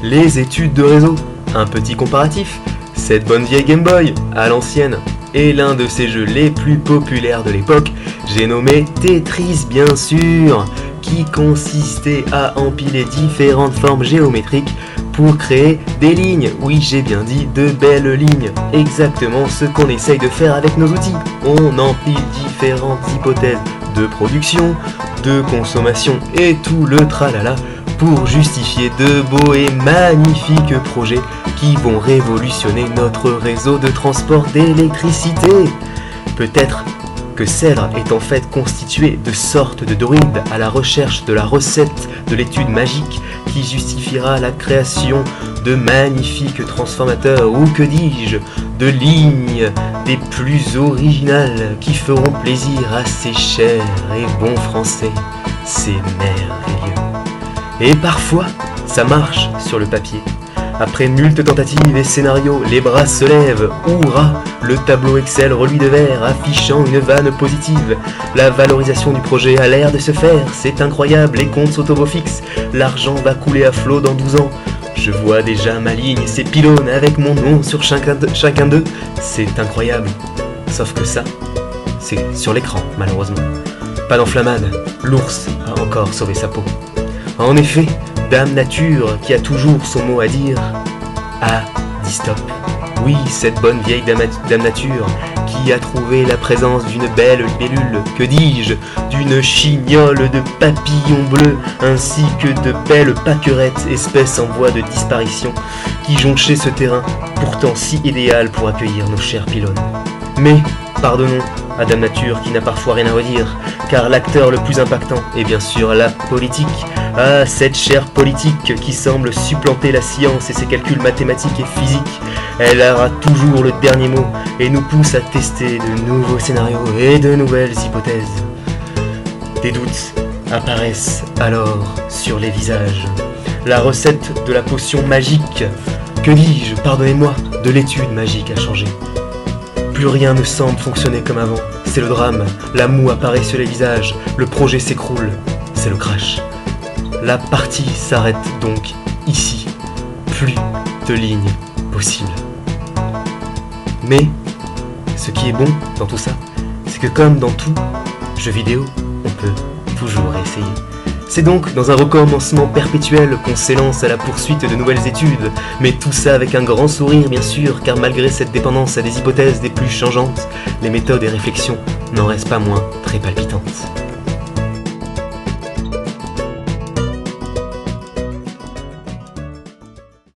les études de réseau, un petit comparatif, cette bonne vieille Game Boy, à l'ancienne, et l'un de ces jeux les plus populaires de l'époque, j'ai nommé Tetris bien sûr, qui consistait à empiler différentes formes géométriques pour créer des lignes. Oui, j'ai bien dit de belles lignes. Exactement ce qu'on essaye de faire avec nos outils. On empile différentes hypothèses de production, de consommation et tout le tralala pour justifier de beaux et magnifiques projets qui vont révolutionner notre réseau de transport d'électricité. Peut-être que Cèdre est en fait constitué de sortes de druides à la recherche de la recette de l'étude magique qui justifiera la création de magnifiques transformateurs, ou que dis-je, de lignes des plus originales qui feront plaisir à ces chers et bons Français. C'est merveilleux. Et parfois, ça marche sur le papier. Après moult tentatives et scénarios, les bras se lèvent, hurrah! Le tableau Excel reluit de vert, affichant une vanne positive. La valorisation du projet a l'air de se faire, c'est incroyable, les comptes sont au beau fixe, l'argent va couler à flot dans 12 ans. Je vois déjà ma ligne, ces pylônes avec mon nom sur chacun d'eux, c'est incroyable. Sauf que ça, c'est sur l'écran, malheureusement. Pas d'enflammade, l'ours a encore sauvé sa peau. En effet, Dame Nature, qui a toujours son mot à dire, a dit stop. Oui, cette bonne vieille Dame Nature, qui a trouvé la présence d'une belle libellule, que dis-je, d'une chignole de papillons bleus, ainsi que de belles pâquerettes, espèces en voie de disparition, qui jonchaient ce terrain, pourtant si idéal pour accueillir nos chers pylônes. Mais, pardonnons à Dame Nature qui n'a parfois rien à redire, car l'acteur le plus impactant est bien sûr la politique. Ah, cette chère politique qui semble supplanter la science et ses calculs mathématiques et physiques. Elle aura toujours le dernier mot et nous pousse à tester de nouveaux scénarios et de nouvelles hypothèses. Des doutes apparaissent alors sur les visages. La recette de la potion magique, que dis-je, pardonnez-moi, de l'étude magique a changé. Plus rien ne semble fonctionner comme avant. C'est le drame, la moue apparaît sur les visages, le projet s'écroule, c'est le crash. La partie s'arrête donc ici. Plus de lignes possibles. Mais, ce qui est bon dans tout ça, c'est que comme dans tout jeu vidéo, on peut toujours essayer. C'est donc dans un recommencement perpétuel qu'on s'élance à la poursuite de nouvelles études, mais tout ça avec un grand sourire bien sûr, car malgré cette dépendance à des hypothèses des plus changeantes, les méthodes et réflexions n'en restent pas moins très palpitantes.